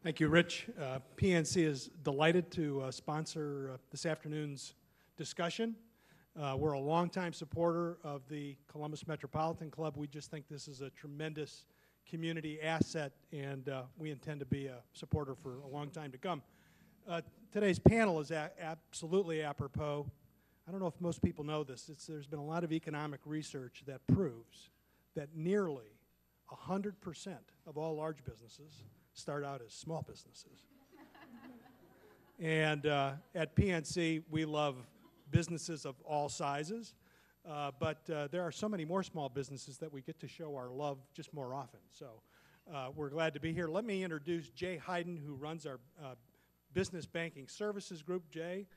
Thank you, Rich. PNC is delighted to sponsor this afternoon's discussion. We're a longtime supporter of the Columbus Metropolitan Club. We just think this is a tremendous community asset, and we intend to be a supporter for a long time to come. Today's panel is absolutely apropos. I don't know if most people know this. There's been a lot of economic research that proves that nearly 100% of all large businesses start out as small businesses. And at PNC, we love businesses of all sizes, but there are so many more small businesses that we get to show our love just more often. So we're glad to be here. Let me introduce Jay Hayden, who runs our Business Banking Services Group. Jay,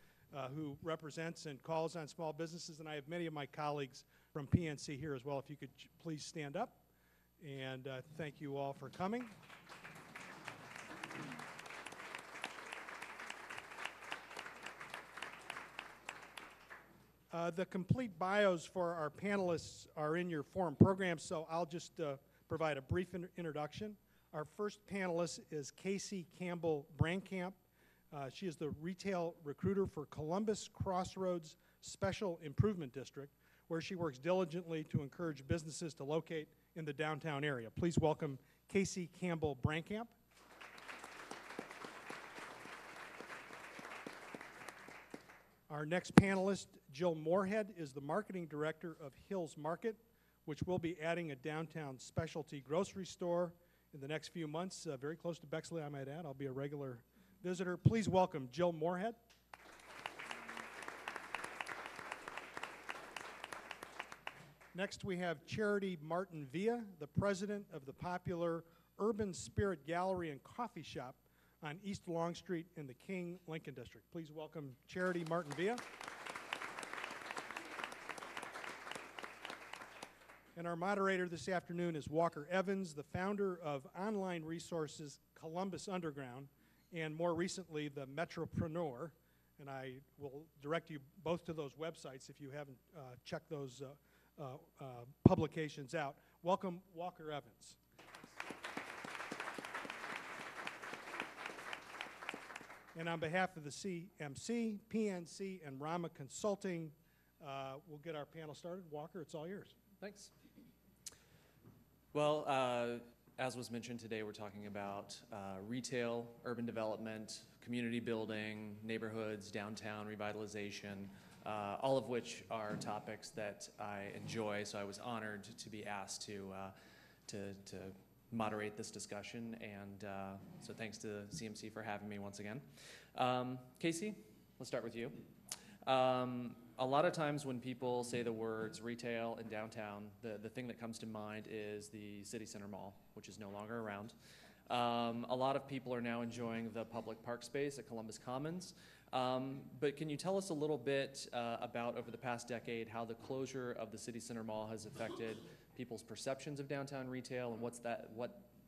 who represents and calls on small businesses, and I have many of my colleagues from PNC here as well. If you could please stand up, and thank you all for coming. The complete bios for our panelists are in your forum program, so I'll just provide a brief introduction. Our first panelist is Casey Campbell Brankamp. She is the retail recruiter for Columbus Crossroads Special Improvement District, where she works diligently to encourage businesses to locate in the downtown area. Please welcome Casey Campbell Brankamp. Our next panelist, Jill Moorhead, is the marketing director of Hills Market, which will be adding a downtown specialty grocery store in the next few months, very close to Bexley, I might add. I'll be a regular visitor. Please welcome Jill Moorhead. Next, we have Charity Martin Villa, the president of the popular Urban Spirit Gallery and Coffee Shop on East Long Street in the King Lincoln District. Please welcome Charity Martin Villa. And our moderator this afternoon is Walker Evans, the founder of online resources Columbus Underground, and more recently, the Metropreneur. And I will direct you both to those websites if you haven't checked those publications out. Welcome, Walker Evans. And on behalf of the CMC, PNC, and Rama Consulting, we'll get our panel started. Walker, it's all yours. Thanks. Well, as was mentioned today, we're talking about retail, urban development, community building, neighborhoods, downtown revitalization, all of which are topics that I enjoy, so I was honored to be asked to moderate this discussion, and so thanks to CMC for having me once again. Casey, let's start with you. A lot of times when people say the words retail and downtown, the thing that comes to mind is the City Center Mall, which is no longer around. A lot of people are now enjoying the public park space at Columbus Commons, but can you tell us a little bit about, over the past decade, how the closure of the City Center Mall has affected people's perceptions of downtown retail, and what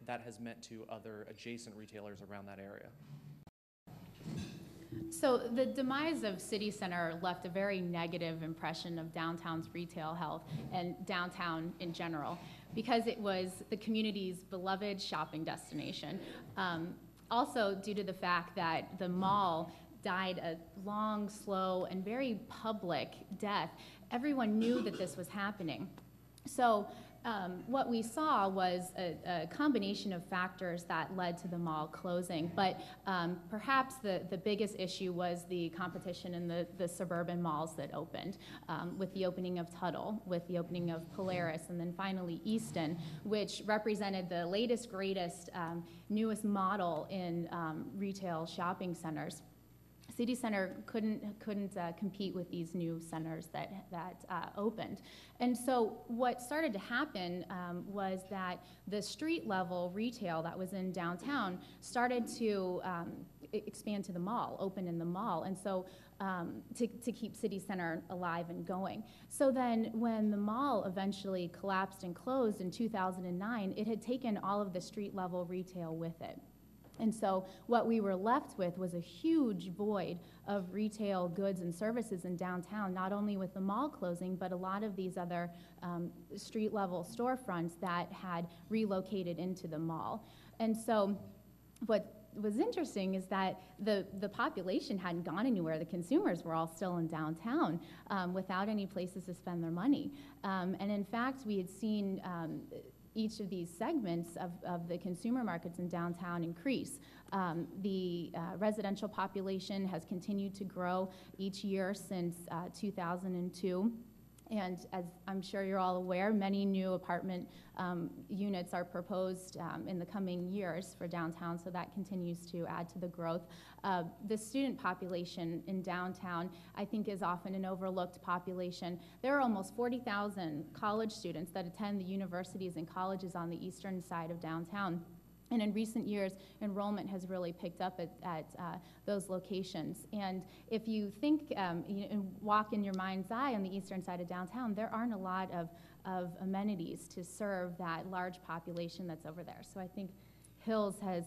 that has meant to other adjacent retailers around that area? So the demise of City Center left a very negative impression of downtown's retail health and downtown in general, because it was the community's beloved shopping destination. Also due to the fact that the mall died a long, slow, and very public death, everyone knew that this was happening. So what we saw was a combination of factors that led to the mall closing, but perhaps the biggest issue was the competition in the suburban malls that opened, with the opening of Tuttle, with the opening of Polaris, and then finally Easton, which represented the latest, greatest, newest model in retail shopping centers. City Center couldn't compete with these new centers that opened. And so what started to happen was that the street level retail that was in downtown started to expand to the mall, open in the mall, and so to keep City Center alive and going. So then when the mall eventually collapsed and closed in 2009, it had taken all of the street level retail with it. And so what we were left with was a huge void of retail goods and services in downtown, not only with the mall closing, but a lot of these other street level storefronts that had relocated into the mall. And so what was interesting is that the population hadn't gone anywhere. The consumers were all still in downtown without any places to spend their money. And in fact, we had seen each of these segments of the consumer markets in downtown increase. The residential population has continued to grow each year since 2002. And as I'm sure you're all aware, many new apartment units are proposed in the coming years for downtown, so that continues to add to the growth. The student population in downtown, I think, is often an overlooked population. There are almost 40,000 college students that attend the universities and colleges on the eastern side of downtown. And in recent years, enrollment has really picked up at those locations. And if you think and walk in your mind's eye on the eastern side of downtown, there aren't a lot of amenities to serve that large population that's over there. So I think Hills has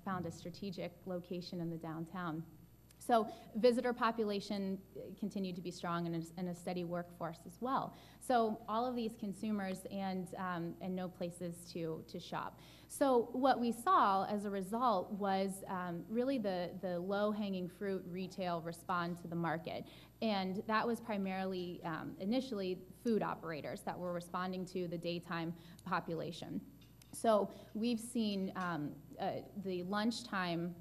found a strategic location in the downtown. So visitor population continued to be strong and a steady workforce as well. So all of these consumers and no places to shop. So what we saw as a result was really the low-hanging fruit retail respond to the market. And that was primarily initially food operators that were responding to the daytime population. So we've seen the lunchtime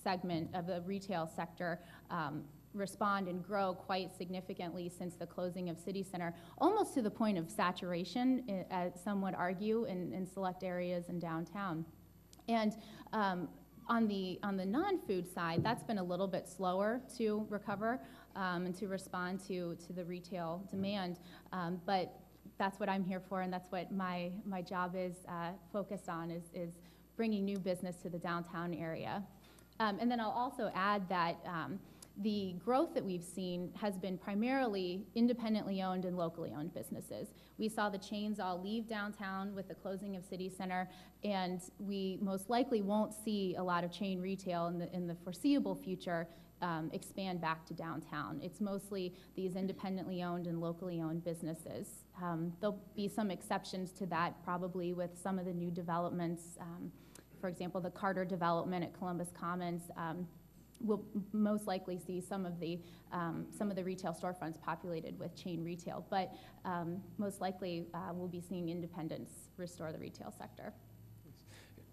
segment of the retail sector respond and grow quite significantly since the closing of City Center, almost to the point of saturation, as some would argue, in select areas in downtown. And on the non-food side, that's been a little bit slower to recover and to respond to the retail demand. But that's what I'm here for, and that's what my job is focused on, is bringing new business to the downtown area. And then I'll also add that the growth that we've seen has been primarily independently owned and locally owned businesses. We saw the chains all leave downtown with the closing of City Center, and we most likely won't see a lot of chain retail in the foreseeable future expand back to downtown. It's mostly these independently owned and locally owned businesses. There'll be some exceptions to that, probably with some of the new developments. For example, the Carter development at Columbus Commons will most likely see some of the retail storefronts populated with chain retail, but most likely we'll be seeing independents restore the retail sector.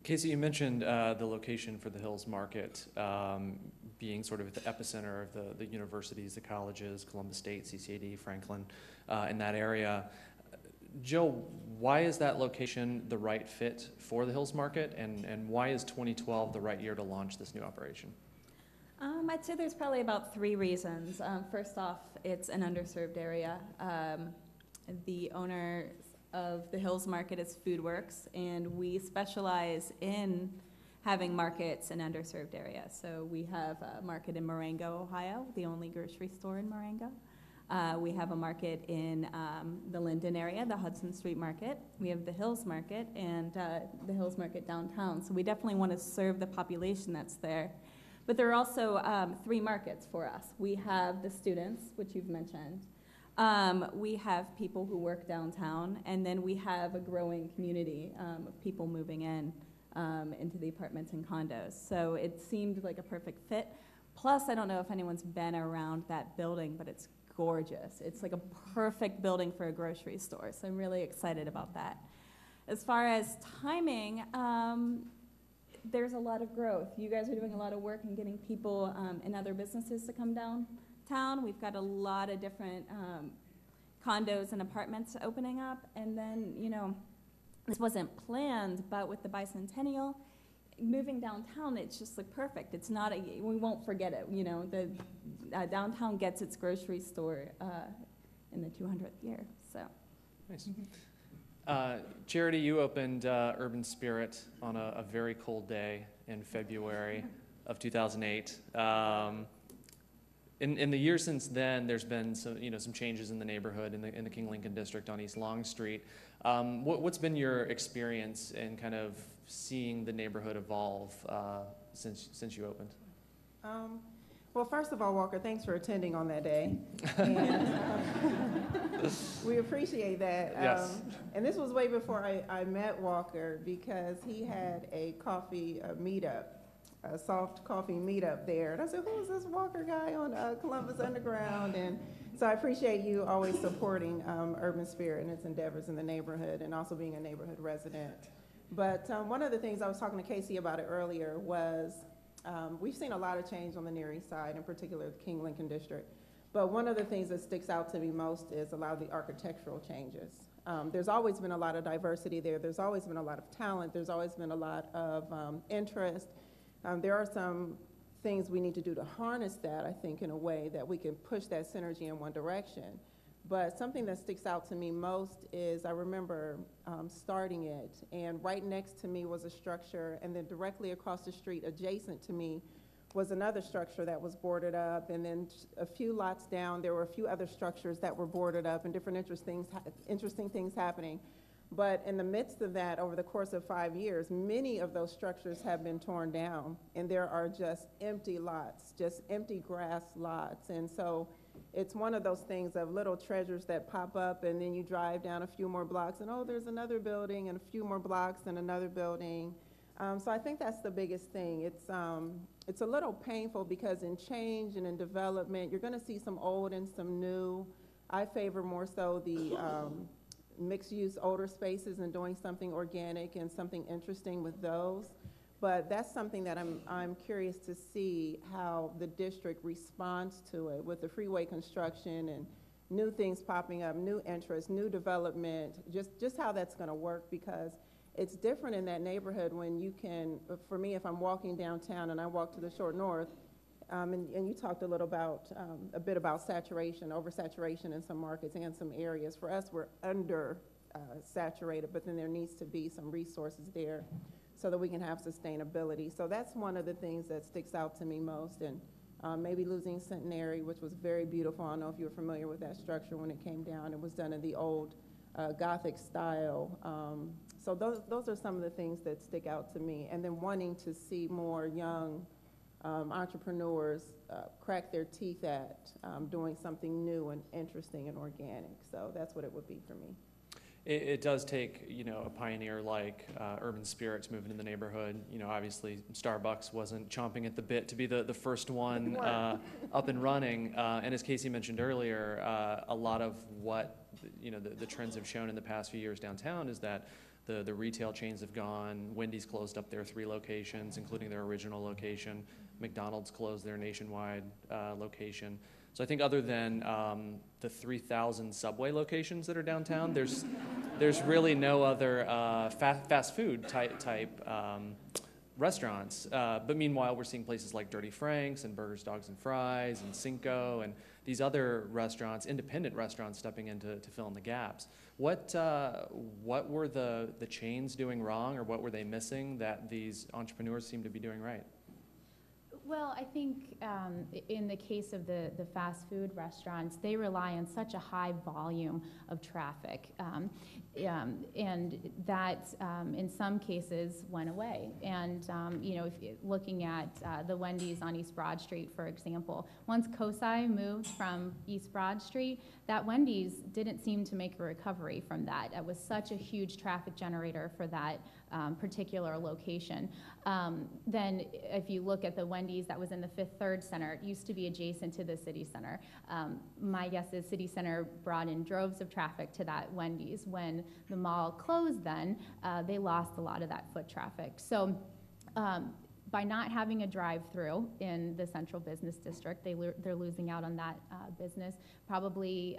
Casey, you mentioned the location for the Hills Market being sort of at the epicenter of the universities, the colleges, Columbus State, CCAD, Franklin, in that area. Joe, why is that location the right fit for the Hills Market, and why is 2012 the right year to launch this new operation? I'd say there's probably about 3 reasons. First off, it's an underserved area. The owner of the Hills Market is Foodworks, and we specialize in having markets in underserved areas. So we have a market in Marengo, Ohio, the only grocery store in Marengo. We have a market in the Linden area, the Hudson Street Market. We have the Hills Market and the Hills Market downtown. So we definitely want to serve the population that's there. But there are also 3 markets for us. We have the students, which you've mentioned. We have people who work downtown, and then we have a growing community of people moving in into the apartments and condos. So it seemed like a perfect fit. Plus, I don't know if anyone's been around that building, but it's gorgeous. It's like a perfect building for a grocery store, so I'm really excited about that. As far as timing, there's a lot of growth. You guys are doing a lot of work in getting people and other businesses to come downtown. We've got a lot of different condos and apartments opening up, and then, you know, this wasn't planned, but with the bicentennial, moving downtown, it's just like perfect. It's not we won't forget it. You know, the downtown gets its grocery store in the 200th year. So nice. Charity, you opened Urban Spirit on a very cold day in February of 2008. In the years since then, there's been some changes in the neighborhood in the King Lincoln district on East Long Street. What's been your experience in kind of seeing the neighborhood evolve since you opened? Well, first of all, Walker, thanks for attending on that day. And, we appreciate that. Yes. And this was way before I met Walker, because he had a coffee meetup a soft coffee meetup there. And I said, who's this Walker guy on Columbus Underground? And so I appreciate you always supporting Urban Spirit and its endeavors in the neighborhood and also being a neighborhood resident. But one of the things I was talking to Casey about it earlier was we've seen a lot of change on the Near East Side, in particular the King Lincoln District. But one of the things that sticks out to me most is a lot of the architectural changes. There's always been a lot of diversity there. There's always been a lot of talent. There's always been a lot of interest. There are some things we need to do to harness that, I think, in a way that we can push that synergy in one direction. But something that sticks out to me most is I remember starting it, and right next to me was a structure, and then directly across the street adjacent to me was another structure that was boarded up, and then a few lots down there were a few other structures that were boarded up and different interesting things happening. But in the midst of that, over the course of 5 years, many of those structures have been torn down, and there are just empty lots, just empty grass lots. And so it's one of those things of little treasures that pop up, and then you drive down a few more blocks, and oh, there's another building, and a few more blocks, and another building. So I think that's the biggest thing. It's a little painful because in change and in development, you're going to see some old and some new. I favor more so the mixed-use older spaces and doing something organic and something interesting with those. But that's something that I'm curious to see how the district responds to it with the freeway construction and new things popping up, new interests, new development, just how that's going to work, because it's different in that neighborhood when you can, for me, if I'm walking downtown and I walk to the Short North, and you talked a bit about saturation, oversaturation in some markets and some areas. For us, we're under saturated, but then there needs to be some resources there so that we can have sustainability. So that's one of the things that sticks out to me most. And maybe losing Centenary, which was very beautiful. I don't know if you were familiar with that structure when it came down. It was done in the old Gothic style. So those are some of the things that stick out to me. And then wanting to see more young entrepreneurs crack their teeth at doing something new and interesting and organic. So that's what it would be for me. It does take, a pioneer like Urban Spirit to move into the neighborhood. Obviously Starbucks wasn't chomping at the bit to be the first one up and running. And as Casey mentioned earlier, a lot of what, the trends have shown in the past few years downtown is that the retail chains have gone. Wendy's closed up their 3 locations, including their original location. McDonald's closed their nationwide location. So I think other than the 3,000 Subway locations that are downtown, there's really no other fast food type restaurants. But meanwhile, we're seeing places like Dirty Frank's and Burgers, Dogs and Fries and Cinco and these other restaurants, independent restaurants, stepping in to fill in the gaps. What were the chains doing wrong, or what were they missing that these entrepreneurs seem to be doing right? Well, I think in the case of the fast food restaurants, they rely on such a high volume of traffic, and that in some cases went away. And if looking at the Wendy's on East Broad Street, for example, once COSI moved from East Broad Street, that Wendy's didn't seem to make a recovery from that. It was such a huge traffic generator for that particular location. Then if you look at the Wendy's that was in the Fifth Third Center, it used to be adjacent to the City Center. My guess is City Center brought in droves of traffic to that Wendy's. When the mall closed then, they lost a lot of that foot traffic. So by not having a drive-through in the central business district, they're losing out on that business. Probably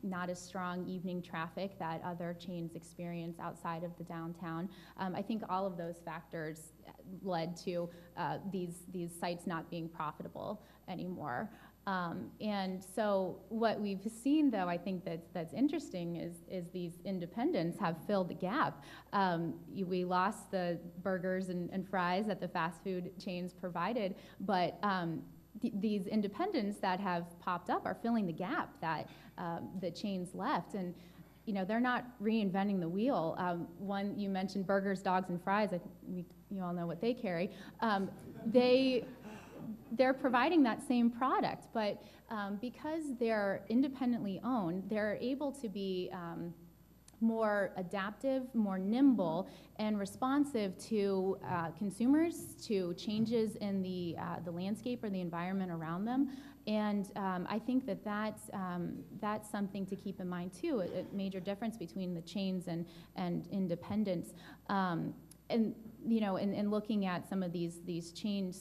not as strong evening traffic that other chains experience outside of the downtown. I think all of those factors led to these sites not being profitable anymore. And so what we've seen, though, I think that's interesting is these independents have filled the gap. We lost the burgers and fries that the fast food chains provided, but these independents that have popped up are filling the gap that the chains left. And they're not reinventing the wheel. One, you mentioned Burgers, Dogs, and Fries. You all know what they carry. They're providing that same product, but because they're independently owned, they're able to be more adaptive, more nimble, and responsive to consumers, to changes in the landscape or the environment around them. And I think that that's something to keep in mind too, a major difference between the chains and independents. And you know, in looking at some of these chain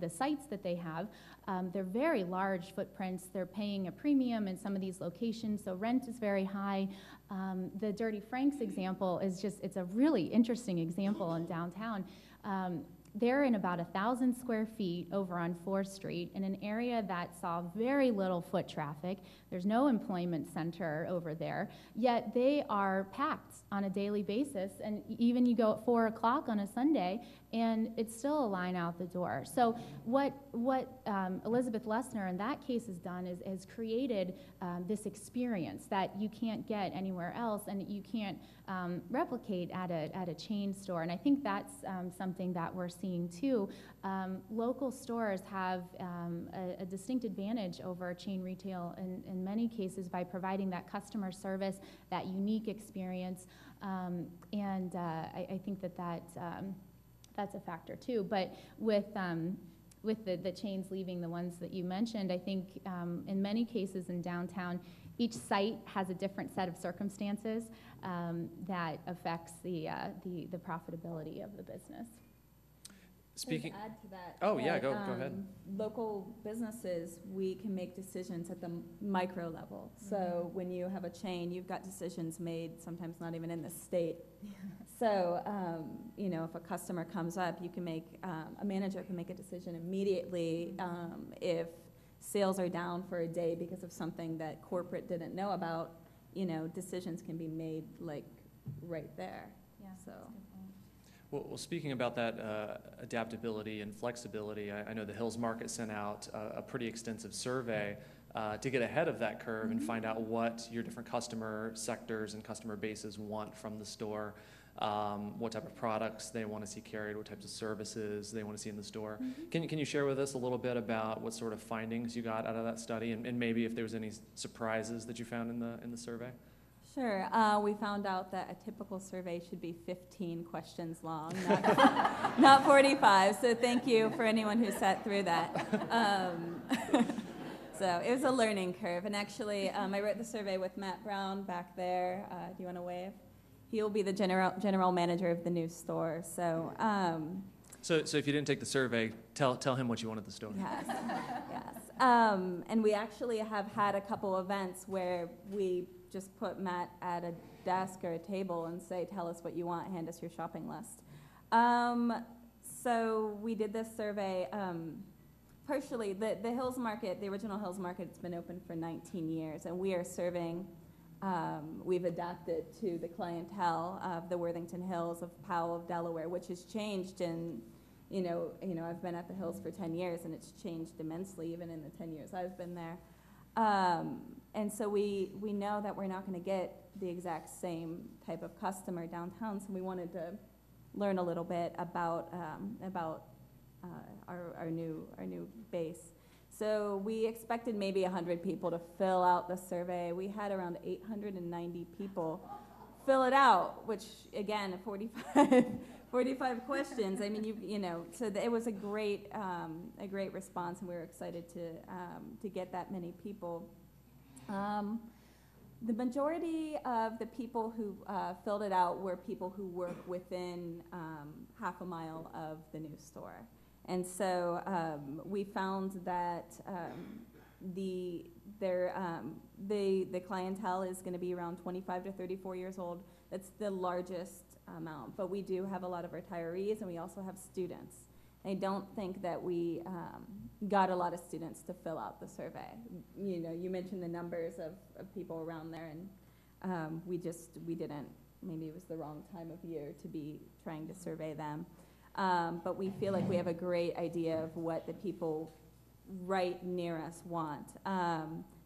the sites that they have, they're very large footprints. They're paying a premium in some of these locations, so rent is very high. The Dirty Frank's example is it's a really interesting example in downtown. They're in about 1,000 square feet over on 4th Street in an area that saw very little foot traffic. There's no employment center over there, yet they are packed on a daily basis, and even you go at 4 o'clock on a Sunday, and it's still a line out the door. So what Elizabeth Lessner in that case has done is created this experience that you can't get anywhere else, and you can't replicate at a chain store. And I think that's something that we're seeing too. Local stores have a distinct advantage over chain retail in many cases by providing that customer service, that unique experience, and I think that's a factor too. But with the chains leaving the ones that you mentioned, I think in many cases in downtown, each site has a different set of circumstances that affects the profitability of the business. Speaking. To add to that. Oh, yeah, go ahead. Local businesses, we can make decisions at the micro level. So when you have a chain, you've got decisions made sometimes not even in the state. So, you know, if a customer comes up, you can make, a manager can make a decision immediately if sales are down for a day because of something that corporate didn't know about. You know, decisions can be made like right there. Yeah, so. Well, speaking about that adaptability and flexibility, I know the Hills Market sent out a pretty extensive survey to get ahead of that curve and find out what your different customer sectors and customer bases want from the store, what type of products they want to see carried, what types of services they want to see in the store. Can you share with us a little bit about what sort of findings you got out of that study, and maybe if there was any surprises that you found in the survey? Sure. We found out that a typical survey should be 15 questions long, not 45. So thank you for anyone who sat through that. So it was a learning curve. And actually, I wrote the survey with Matt Brown back there. Do you want to wave? He'll be the general manager of the new store. So. So if you didn't take the survey, tell him what you want at the store. Yes. Yes. And we actually have had a couple events where we just put Matt at a desk or a table and say, tell us what you want, hand us your shopping list. So we did this survey, partially, the Hills Market, the original Hills Market, it's been open for 19 years, and we are serving, we've adapted to the clientele of the Worthington Hills, of Powell, of Delaware, which has changed in, you know, I've been at the Hills for 10 years, and it's changed immensely even in the 10 years I've been there. And so we know that we're not going to get the exact same type of customer downtown, so we wanted to learn a little bit about our new base. So we expected maybe 100 people to fill out the survey. We had around 890 people fill it out, which again, 45 questions. I mean, you know, so it was a great response, and we were excited to get that many people. The majority of the people who filled it out were people who work within half a mile of the new store. And so we found that the clientele is going to be around 25 to 34 years old. That's the largest amount. But we do have a lot of retirees, and we also have students. I don't think that we got a lot of students to fill out the survey. You know, you mentioned the numbers of people around there, and we didn't, maybe it was the wrong time of year to be trying to survey them. But we feel like we have a great idea of what the people right near us want.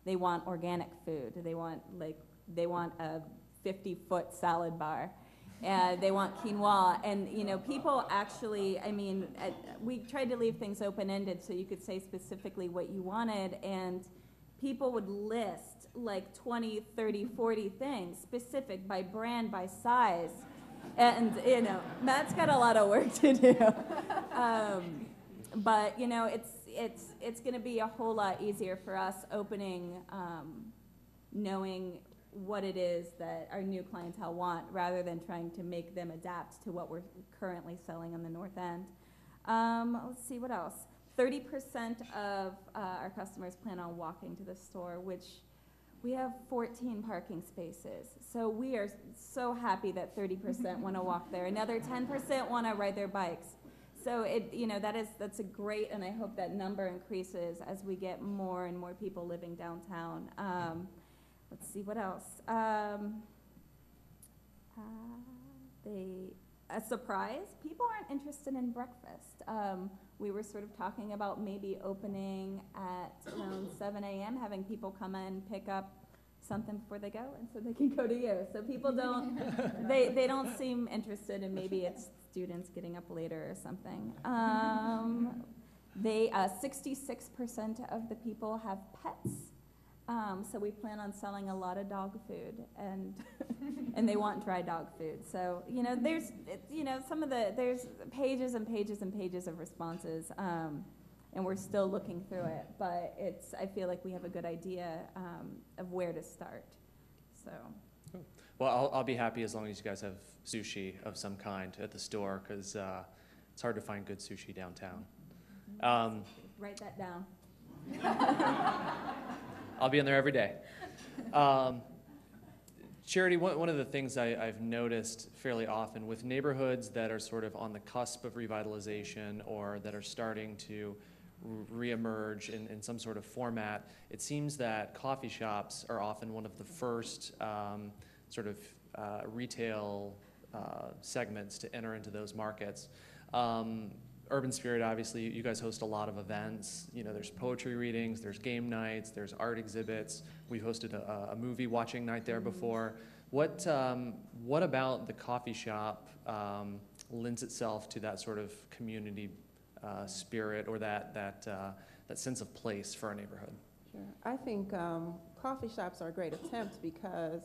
They want organic food. They want a 50-foot salad bar. They want quinoa, and you know, people actually, I mean, we tried to leave things open-ended so you could say specifically what you wanted, and people would list like 20, 30, 40 things, specific by brand, by size. And, you know, Matt's got a lot of work to do. But, you know, it's going to be a whole lot easier for us opening, knowing what it is that our new clientele want, rather than trying to make them adapt to what we're currently selling on the north end. Let's see, what else? 30% of our customers plan on walking to the store, which we have 14 parking spaces. So we are so happy that 30% want to walk there. Another 10% want to ride their bikes. So that's a great, and I hope that number increases as we get more and more people living downtown. Let's see, what else? A surprise, people aren't interested in breakfast. We were sort of talking about maybe opening at around 7 a.m., having people come in, pick up something before they go, and so they can go to you. So people don't, they don't seem interested, and maybe it's students getting up later or something. 66% of the people have pets. So we plan on selling a lot of dog food, and and they want dry dog food. So there's there's pages and pages and pages of responses, and we're still looking through it. But I feel like we have a good idea of where to start. So. Cool. Well, I'll be happy as long as you guys have sushi of some kind at the store, because it's hard to find good sushi downtown. Write that down. I'll be in there every day. Charity, one of the things I've noticed fairly often with neighborhoods that are sort of on the cusp of revitalization, or that are starting to reemerge in some sort of format, it seems that coffee shops are often one of the first sort of retail segments to enter into those markets. Urban Spirit, obviously, you guys host a lot of events. There's poetry readings, there's game nights, there's art exhibits. We've hosted a movie watching night there before. What about the coffee shop lends itself to that sort of community spirit, or that sense of place for a neighborhood? Sure. I think coffee shops are a great attempt, because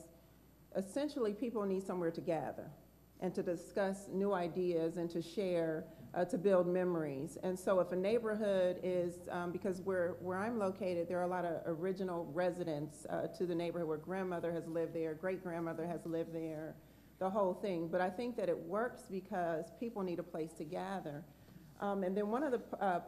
essentially people need somewhere to gather and to discuss new ideas and to share, to build memories. And so if a neighborhood is, because where I'm located, there are a lot of original residents to the neighborhood, where grandmother has lived there, great-grandmother has lived there, the whole thing. But I think that it works because people need a place to gather. And then one of the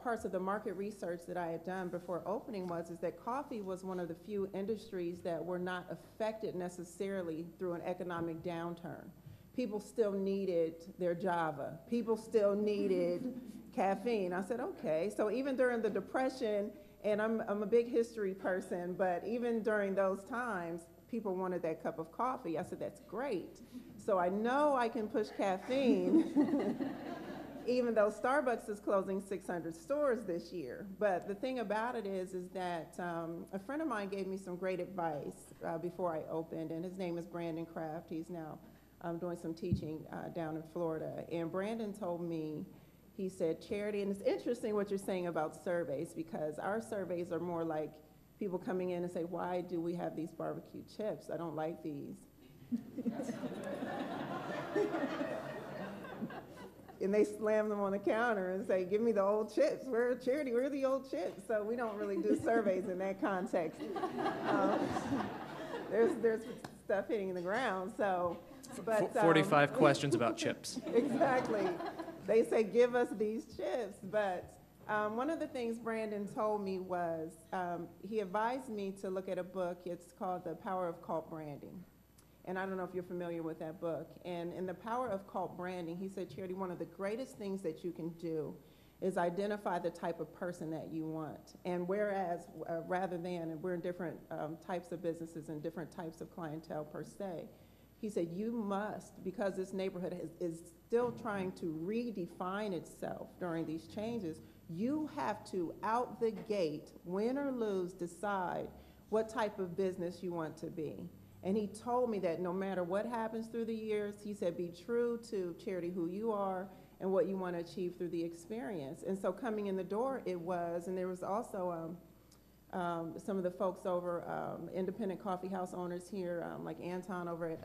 parts of the market research that I had done before opening is that coffee was one of the few industries that were not affected necessarily through an economic downturn. People still needed their Java. People still needed caffeine. I said, okay. So even during the Depression, and I'm a big history person, but even during those times, people wanted that cup of coffee. I said, that's great. So I know I can push caffeine, even though Starbucks is closing 600 stores this year. But the thing about it is that a friend of mine gave me some great advice before I opened, and his name is Brandon Kraft. He's now doing some teaching down in Florida. And Brandon told me, he said, Charity, and it's interesting what you're saying about surveys, because our surveys are more like people coming in and say, why do we have these barbecue chips? I don't like these. And they slam them on the counter and say, give me the old chips. Charity, where are the old chips? So we don't really do surveys in that context. There's stuff hitting the ground, so. But, 45 questions about chips. Exactly. They say, give us these chips. But one of the things Brandon told me was, he advised me to look at a book. It's called The Power of Cult Branding. And I don't know if you're familiar with that book. And in The Power of Cult Branding, he said, Charity, one of the greatest things that you can do is identify the type of person that you want. And whereas, rather than, and we're in different types of businesses and different types of clientele per se, he said, you must, because this neighborhood is still trying to redefine itself during these changes, you have to, out the gate, win or lose, decide what type of business you want to be. And he told me that no matter what happens through the years, he said, be true to Charity, who you are and what you want to achieve through the experience. And so coming in the door, it was, and there was also some of the folks over, independent coffee house owners here, like Anton over at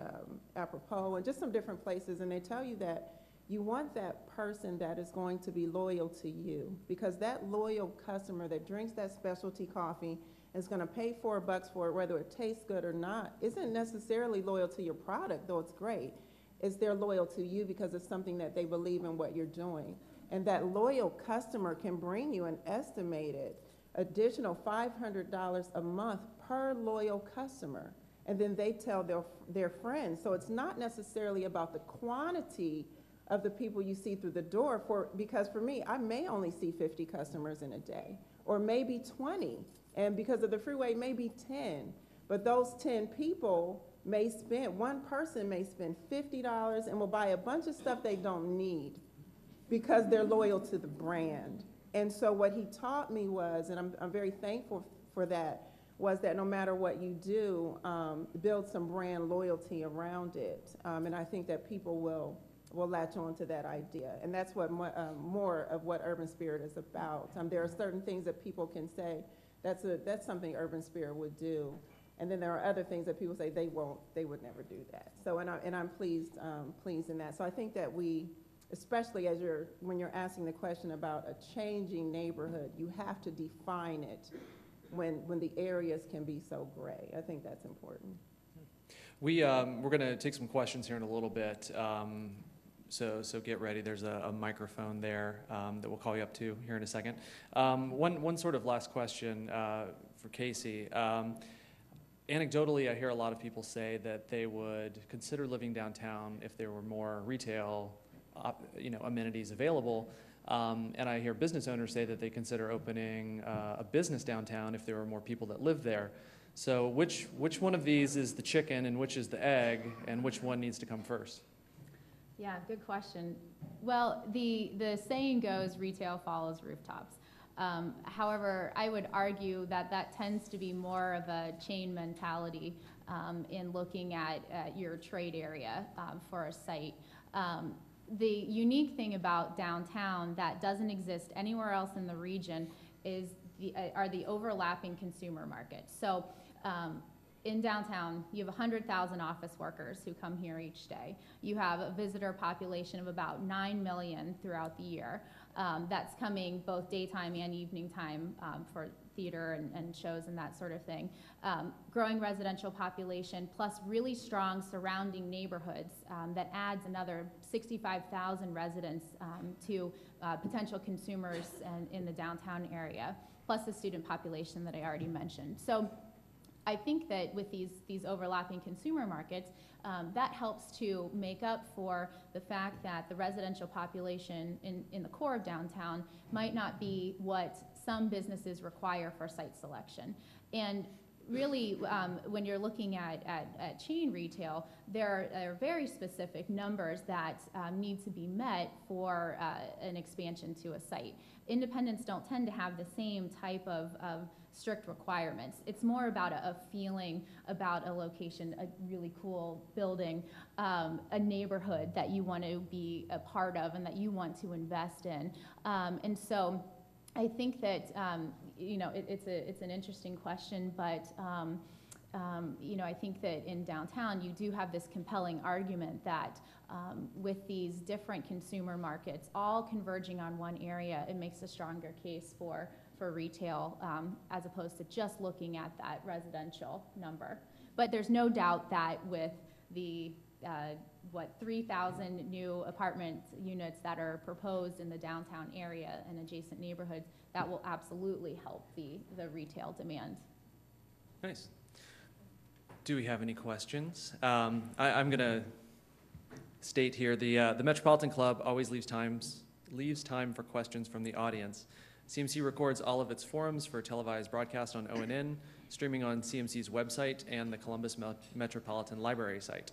Apropos, and just some different places, and they tell you that you want that person that is going to be loyal to you, because that loyal customer that drinks that specialty coffee is going to pay $4 for it, whether it tastes good or not, isn't necessarily loyal to your product, though it's great. They're loyal to you because it's something that they believe in what you're doing. And that loyal customer can bring you an estimated additional $500 a month per loyal customer. And then they tell their friends. So it's not necessarily about the quantity of the people you see through the door, because for me, I may only see 50 customers in a day, or maybe 20, and because of the freeway, maybe 10. But those 10 people one person may spend $50 and will buy a bunch of stuff they don't need because they're loyal to the brand. And so what he taught me was, and I'm very thankful for that, was that no matter what you do, build some brand loyalty around it. And I think that people will latch on to that idea. And that's what more of what Urban Spirit is about. There are certain things that people can say, that's something Urban Spirit would do. And then there are other things that people say they would never do that. So, and I'm pleased in that. So I think that especially when you're asking the question about a changing neighborhood, you have to define it when the areas can be so gray. I think that's important. We're going to take some questions here in a little bit. So get ready. There's a microphone there that we'll call you up to here in a second. One sort of last question for Casey. Anecdotally, I hear a lot of people say that they would consider living downtown if there were more retail, amenities available. And I hear business owners say that they consider opening a business downtown if there were more people that live there. So which one of these is the chicken and which is the egg, and which one needs to come first? Yeah, good question. Well, the saying goes, retail follows rooftops. However, I would argue that tends to be more of a chain mentality in looking at your trade area for a site. The unique thing about downtown that doesn't exist anywhere else in the region are the overlapping consumer markets. So in downtown, you have 100,000 office workers who come here each day. You have a visitor population of about 9 million throughout the year. That's coming both daytime and evening time for theater and shows and that sort of thing. Growing residential population plus really strong surrounding neighborhoods that adds another 65,000 residents to potential consumers in the downtown area, plus the student population that I already mentioned. So I think that with these overlapping consumer markets, that helps to make up for the fact that the residential population in the core of downtown might not be what some businesses require for site selection. And really, when you're looking at chain retail, there are very specific numbers that need to be met for an expansion to a site. Independents don't tend to have the same type of strict requirements. It's more about a feeling about a location, a really cool building, a neighborhood that you want to be a part of and that you want to invest in. And so I think that, it's an interesting question, but I think that in downtown you do have this compelling argument that with these different consumer markets all converging on one area, it makes a stronger case for retail as opposed to just looking at that residential number. But there's no doubt that with the 3,000 new apartment units that are proposed in the downtown area and adjacent neighborhoods, that will absolutely help the retail demand. Nice. Do we have any questions? I'm going to state here the Metropolitan Club always leaves time for questions from the audience. CMC records all of its forums for televised broadcast on ONN, streaming on CMC's website and the Columbus Metropolitan Library site.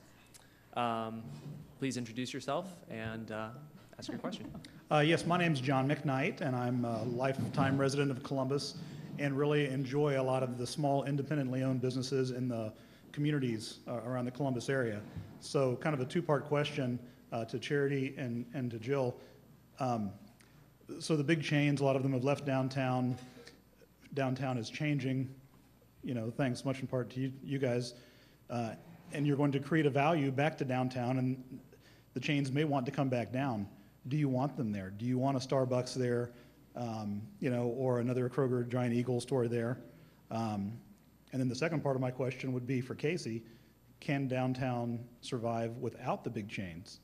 Please introduce yourself and ask your question. Yes, my name's John McKnight, and I'm a lifetime resident of Columbus and really enjoy a lot of the small independently owned businesses in the communities around the Columbus area. So kind of a two-part question to Charity and to Jill. So the big chains, a lot of them have left downtown. downtown is changing, thanks much in part to you guys, and you're going to create a value back to downtown, and the chains may want to come back down. Do you want them there? Do you want a Starbucks there, or another Kroger Giant Eagle store there? And then the second part of my question would be for Casey, can downtown survive without the big chains?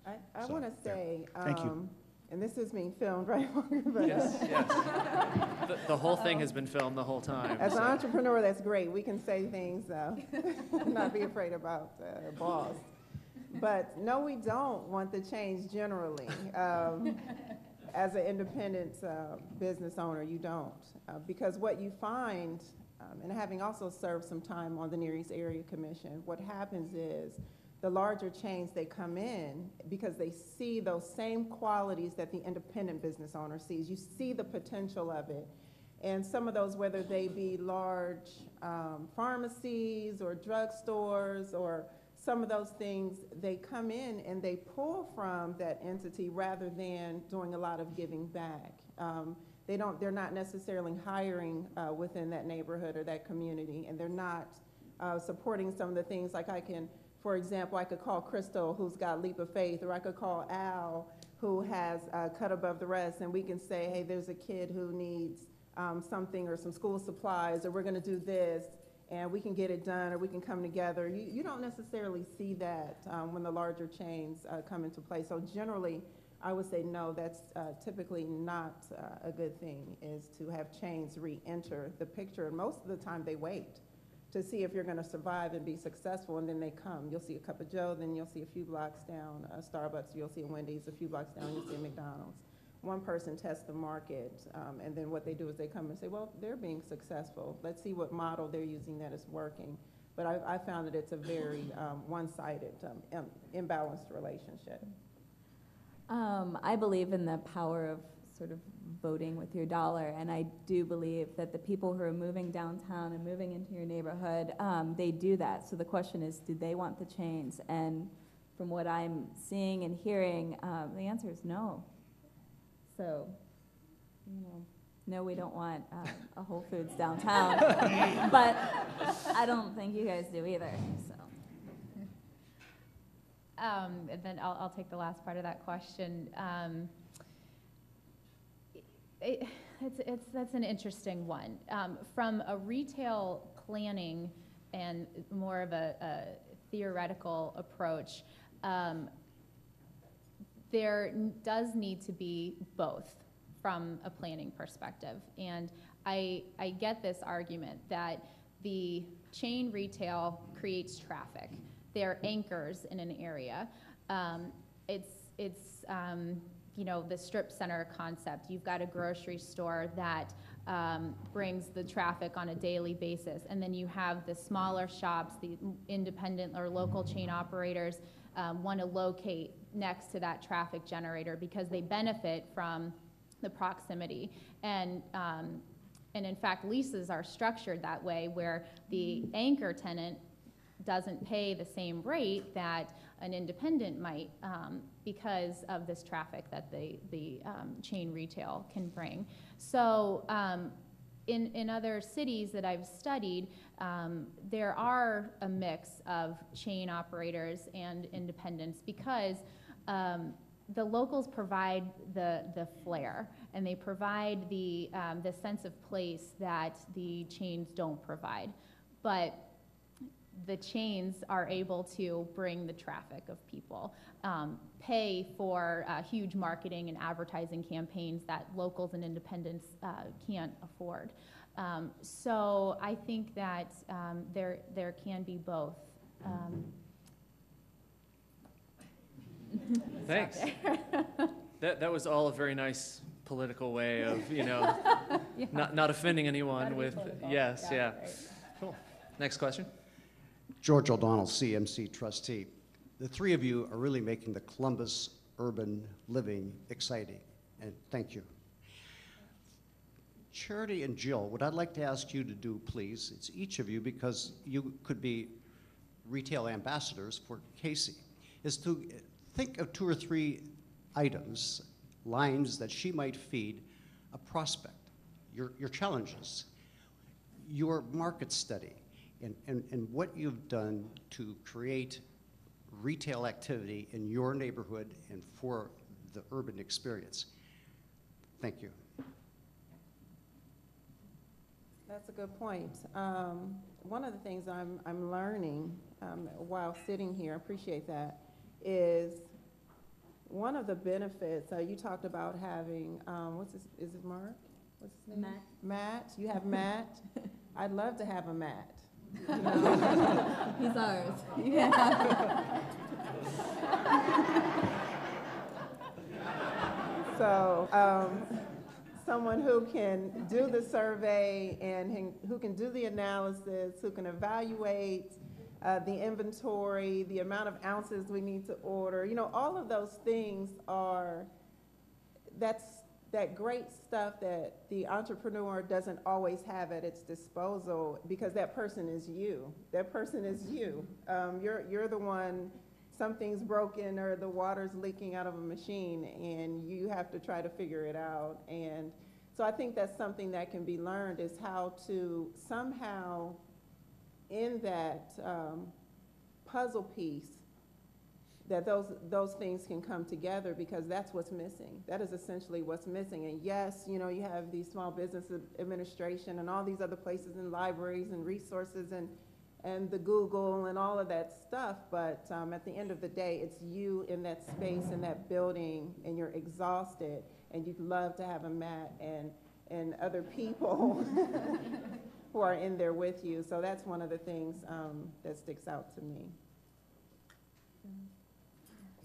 I So, want to there. say, Thank you. and this is being filmed, right? But Yes, yes. The whole thing has been filmed the whole time. as an so. entrepreneur, that's great. We can say things, not be afraid about boss. But no, we don't want the change generally. As an independent business owner, you don't. Because what you find, and having also served some time on the Near East Area Commission, what happens is the larger chains, they come in because they see those same qualities that the independent business owner sees. You see the potential of it. And some of those, whether they be large pharmacies or drugstores or some of those things, they come in and they pull from that entity rather than doing a lot of giving back. They're not necessarily hiring within that neighborhood or that community, and they're not supporting some of the things like for example, I could call Crystal, who's got Leap of Faith, or I could call Al, who has Cut Above the Rest, and we can say, hey, there's a kid who needs something or some school supplies, or we're going to do this, and we can get it done, or we can come together. You don't necessarily see that when the larger chains come into play. So generally, I would say no, that's typically not a good thing, is to have chains re-enter the picture. And most of the time, they wait to see if you're going to survive and be successful, and then they come. You'll see a Cup of Joe, then you'll see a few blocks down a Starbucks, you'll see a Wendy's, a few blocks down, you'll see a McDonald's. One person tests the market, and then what they do is they come and say, well, they're being successful. Let's see what model they're using that is working. But I found that it's a very one-sided, imbalanced relationship. I believe in the power of sort of voting with your dollar, and I do believe that the people who are moving downtown and moving into your neighborhood, they do that. So the question is, do they want the chains? And from what I'm seeing and hearing, the answer is no. So, no, we don't want a Whole Foods downtown, but I don't think you guys do either, so. And then I'll take the last part of that question. That's an interesting one. From a retail planning and more of a theoretical approach, there does need to be both from a planning perspective. And I get this argument that the chain retail creates traffic. They're anchors in an area. It's the strip center concept. You've got a grocery store that brings the traffic on a daily basis. And then you have the smaller shops, the independent or local chain operators want to locate next to that traffic generator because they benefit from the proximity. And in fact, leases are structured that way where the anchor tenant doesn't pay the same rate that an independent might because of this traffic that the chain retail can bring. So in other cities that I've studied, there are a mix of chain operators and independents because the locals provide the flair and they provide the sense of place that the chains don't provide. But the chains are able to bring the traffic of people, pay for huge marketing and advertising campaigns that locals and independents can't afford. So I think that there can be both. Thanks. That was all a very nice political way of, Yeah. not offending anyone Gotta be with, political. yes, yeah. Right. Cool. Next question. George O'Donnell, CMC trustee. The three of you are really making the Columbus urban living exciting, and thank you. Charity and Jill, what I'd like to ask you to do, please, it's each of you because you could be retail ambassadors for Casey, is to think of 2 or 3 items, lines that she might feed a prospect, your challenges, your market study, and what you've done to create retail activity in your neighborhood and for the urban experience. Thank you. That's a good point. One of the things I'm learning while sitting here, I appreciate that, is one of the benefits, you talked about having, is it Mark? What's his name? Matt. Matt, you have Matt. I'd love to have a Matt. He's ours. Yeah. So, someone who can do the survey and who can do the analysis, who can evaluate the inventory, the amount of ounces we need to order, you know, all of those things that's that great stuff that the entrepreneur doesn't always have at its disposal, because that person is you. That person is you. You're the one, something's broken or the water's leaking out of a machine and you have to try to figure it out. And so I think that's something that can be learned, is how to somehow in that puzzle piece, that those things can come together, because that's what's missing. That is essentially what's missing. And yes, you know, you have the Small Business Administration and all these other places and libraries and resources and the Google and all of that stuff, but at the end of the day, it's you in that space, in that building, and you're exhausted, and you'd love to have a Matt and other people who are in there with you. So that's one of the things that sticks out to me.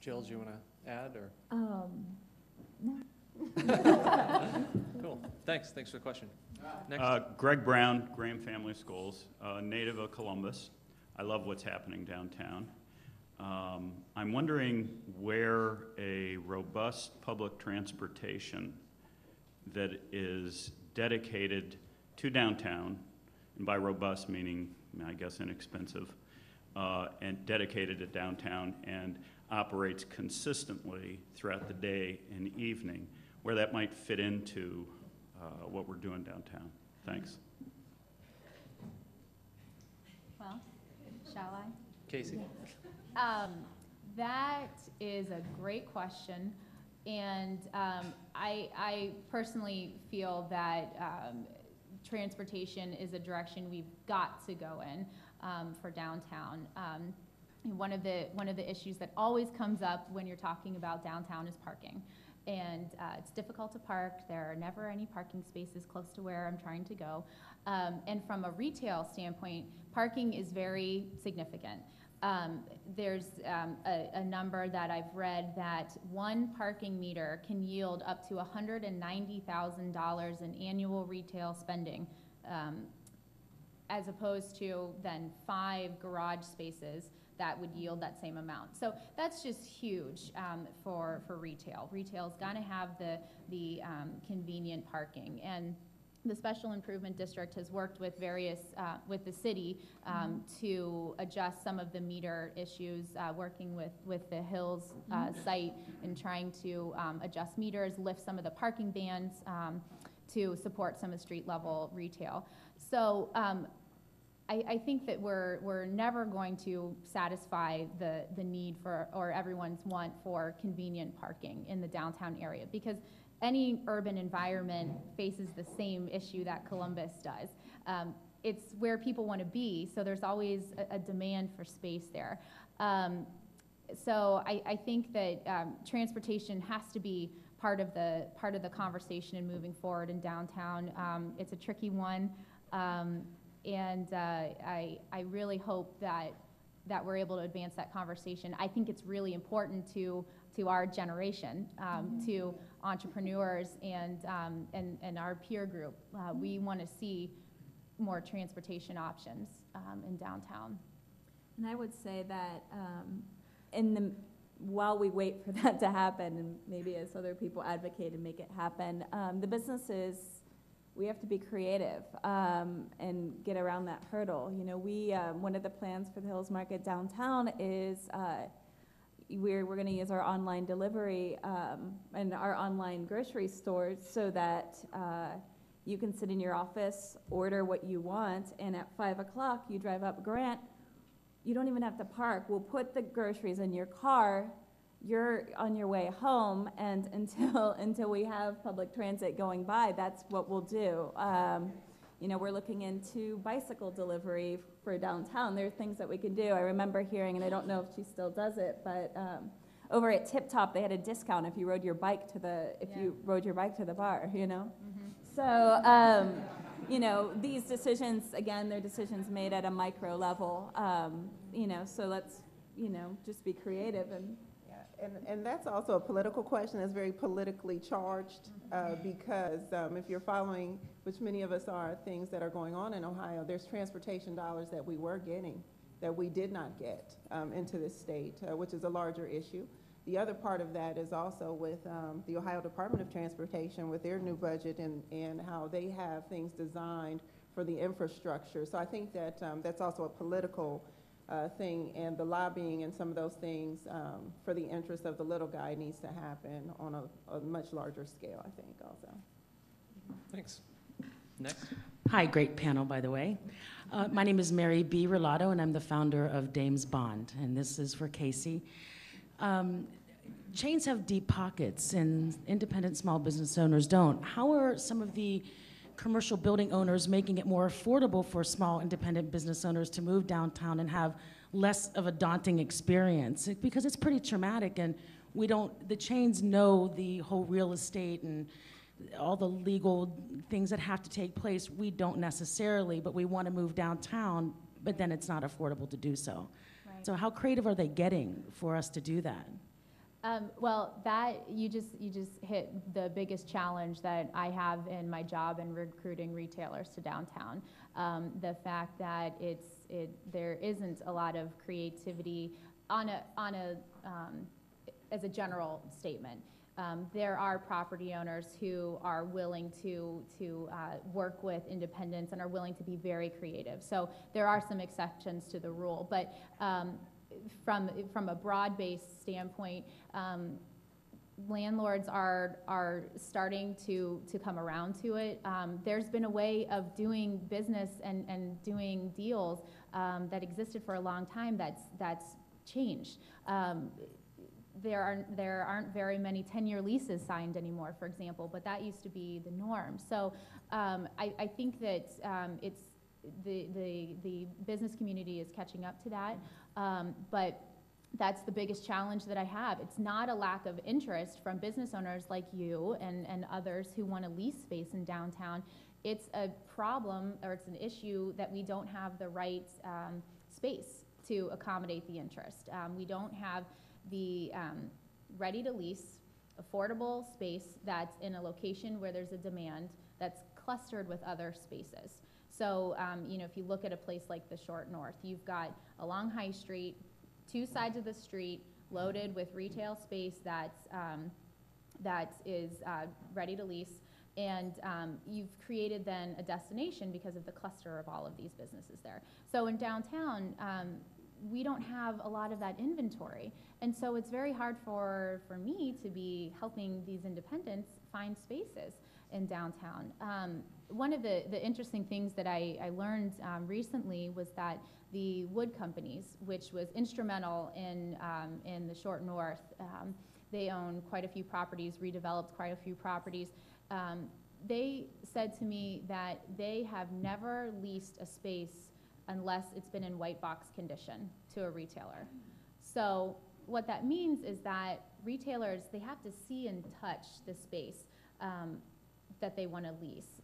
Jill, do you want to add, or? No. Cool. Thanks for the question. Next. Greg Brown, Graham Family Schools, native of Columbus. I love what's happening downtown. I'm wondering where a robust public transportation that is dedicated to downtown, and by robust meaning, I guess, inexpensive, and dedicated to downtown and operates consistently throughout the day and evening, where that might fit into what we're doing downtown. Thanks. Well, shall I? Casey. That is a great question, and I personally feel that transportation is a direction we've got to go in for downtown. One of the issues that always comes up when you're talking about downtown is parking. And it's difficult to park. There are never any parking spaces close to where I'm trying to go. And from a retail standpoint, parking is very significant. There's a number that I've read that one parking meter can yield up to $190,000 in annual retail spending, as opposed to then 5 garage spaces that would yield that same amount. So that's just huge for retail. Retail's got to have the convenient parking, and the Special Improvement District has worked with with the city to adjust some of the meter issues, working with the Hills site and trying to adjust meters, lift some of the parking bans to support some of the street level retail. So I think that we're never going to satisfy the need for, or everyone's want for, convenient parking in the downtown area, because any urban environment faces the same issue that Columbus does. It's where people want to be, so there's always a demand for space there. So I think that transportation has to be part of the conversation in moving forward in downtown. It's a tricky one. And I really hope that we're able to advance that conversation. I think it's really important to our generation, to entrepreneurs and our peer group. We want to see more transportation options in downtown. And I would say that while we wait for that to happen, and maybe as other people advocate and make it happen, the businesses, we have to be creative and get around that hurdle. You know, one of the plans for the Hills Market downtown is we're going to use our online delivery and our online grocery stores so that You can sit in your office, order what you want, and at 5 o'clock, you drive up Grant. You don't even have to park. We'll put the groceries in your car. You're on your way home, and until we have public transit going by, that's what we'll do. You know, we're looking into bicycle delivery for downtown. There are things that we can do. I remember hearing, and I don't know if she still does it, but over at Tip Top, they had a discount if you rode your bike to the bar, you know? Mm-hmm. So, you know, these decisions, again, they're decisions made at a micro level, you know, so let's, you know, just be creative. And that's also a political question that's very politically charged, because if you're following, which many of us are, things that are going on in Ohio, there's transportation dollars that we were getting that we did not get into this state, which is a larger issue. The other part of that is also with the Ohio Department of Transportation with their new budget and how they have things designed for the infrastructure. So I think that that's also a political thing, and the lobbying and some of those things for the interest of the little guy needs to happen on a much larger scale, I think, also. Thanks. Next. Hi, great panel, by the way. My name is Mary B. Relato, and I'm the founder of Dames Bond, and this is for Casey. Chains have deep pockets, and independent small business owners don't. How are some of the commercial building owners making it more affordable for small independent business owners to move downtown and have less of a daunting experience? Because it's pretty traumatic, and the chains know the whole real estate and all the legal things that have to take place. We don't necessarily, but we want to move downtown, but then it's not affordable to do so. Right. So how creative are they getting for us to do that? Well, that you just hit the biggest challenge that I have in my job in recruiting retailers to downtown. The fact that there isn't a lot of creativity as a general statement. There are property owners who are willing to work with independents and are willing to be very creative. So there are some exceptions to the rule, but from a broad-based standpoint, landlords are starting to come around to it. There's been a way of doing business and doing deals that existed for a long time that's changed. There aren't very many 10-year leases signed anymore, for example, but that used to be the norm. So I think that it's the business community is catching up to that, but that's the biggest challenge that I have. It's not a lack of interest from business owners like you and others who want to lease space in downtown. It's a problem, or it's an issue that we don't have the right space to accommodate the interest. We don't have the ready-to-lease, affordable space that's in a location where there's a demand that's clustered with other spaces. So, you know, if you look at a place like the Short North, you've got along High Street, two sides of the street loaded with retail space that is ready to lease, and you've created then a destination because of the cluster of all of these businesses there. So in downtown, we don't have a lot of that inventory, and so it's very hard for me to be helping these independents find spaces in downtown. One of the interesting things that I learned recently was that the wood companies, which was instrumental in the Short North, they own quite a few properties, redeveloped quite a few properties. They said to me that they have never leased a space unless it's been in white box condition to a retailer. So what that means is that retailers, they have to see and touch the space that they want to lease.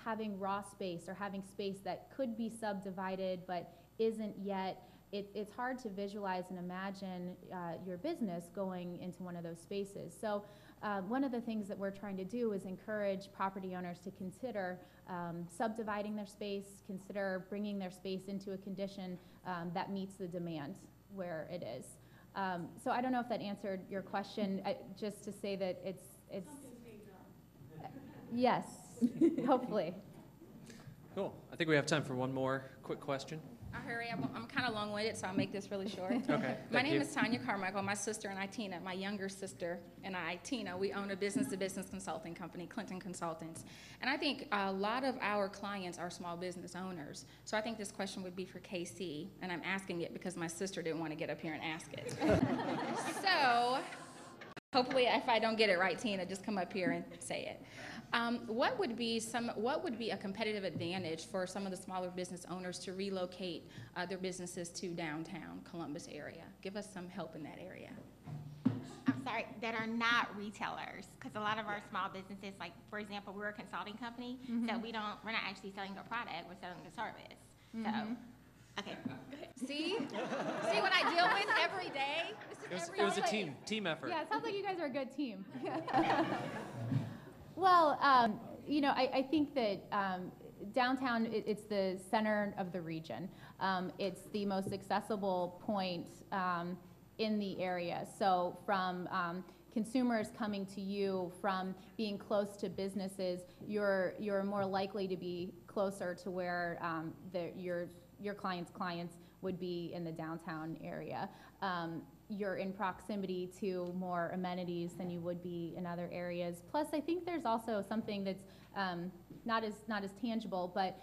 Having raw space or having space that could be subdivided but isn't yet, it's hard to visualize and imagine your business going into one of those spaces. So one of the things that we're trying to do is encourage property owners to consider subdividing their space, consider bringing their space into a condition that meets the demand where it is. So I don't know if that answered your question, just to say that it's yes, hopefully. Cool. I think we have time for one more quick question. I'll hurry up. I'm kind of long-winded, so I'll make this really short. Okay. My name is Tanya Carmichael. My sister and I, Tina, my younger sister and I, Tina, we own a business-to-business consulting company, Clinton Consultants. And I think a lot of our clients are small business owners. So I think this question would be for KC, and I'm asking it because my sister didn't want to get up here and ask it. So hopefully, if I don't get it right, Tina, just come up here and say it. What would be a competitive advantage for some of the smaller business owners to relocate their businesses to downtown Columbus area? Give us some help in that area. I'm sorry, that are not retailers, because a lot of our small businesses, like for example, we're a consulting company, so we're not actually selling a product, we're selling a service. So, okay. See what I deal with every day? It was a team effort. Yeah, it sounds like you guys are a good team. Well, you know, I think that downtown, it's the center of the region. It's the most accessible point in the area. So from consumers coming to you, from being close to businesses, you're more likely to be closer to where your clients would be in the downtown area. You're in proximity to more amenities than you would be in other areas. Plus, I think there's also something that's not as tangible, but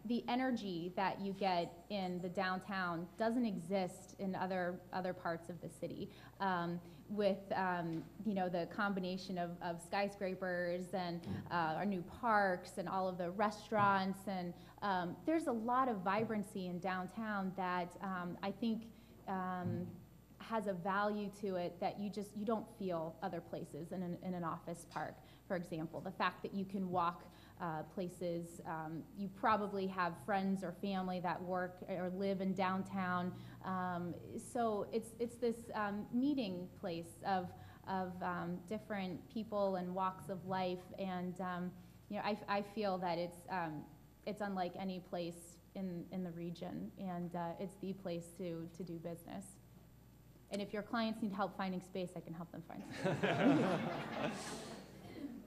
the energy that you get in the downtown doesn't exist in other parts of the city. With you know, the combination of skyscrapers and our new parks and all of the restaurants, and there's a lot of vibrancy in downtown that I think has a value to it that you don't feel other places in an office park, for example. The fact that you can walk places, you probably have friends or family that work or live in downtown. So it's this meeting place of different people and walks of life, and you know, I feel that it's unlike any place in the region, and it's the place to do business. And if your clients need help finding space, I can help them find space.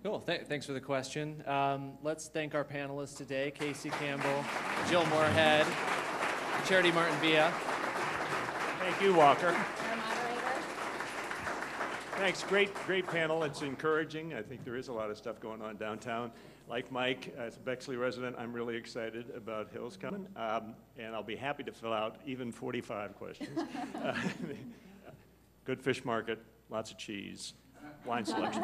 Cool. Thanks for the question. Let's thank our panelists today: Casey Campbell, Jill Moorhead, Charity Martin-Villa. Thank you, Walker. Our moderator. Thanks. Great panel. It's encouraging. I think there is a lot of stuff going on downtown. Like Mike, as a Bexley resident, I'm really excited about Hills coming, and I'll be happy to fill out even 45 questions. Good fish market, lots of cheese, wine selection.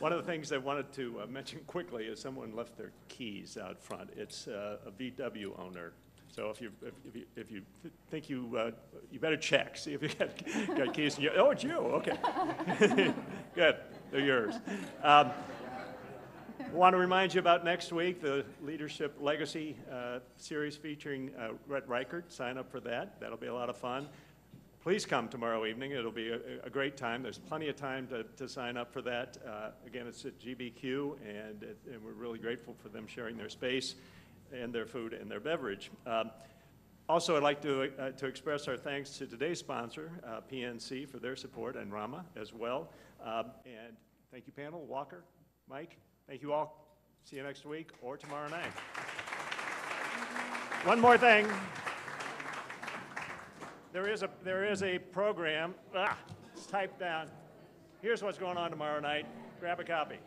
One of the things I wanted to mention quickly is someone left their keys out front. It's a VW owner. So if you think you better check, see if you got keys. Oh, it's you. Okay. Good. They're yours. I want to remind you about next week, the Leadership Legacy series featuring Rhett Reichert. Sign up for that. That'll be a lot of fun. Please come tomorrow evening. It'll be a great time. There's plenty of time to sign up for that. Again, it's at GBQ, and we're really grateful for them sharing their space and their food and their beverage. Also, I'd like to express our thanks to today's sponsor, PNC, for their support, and Rama as well. And thank you, panel, Walker, Mike. Thank you all. See you next week or tomorrow night. One more thing. There is a program. It's typed down. Here's what's going on tomorrow night. Grab a copy.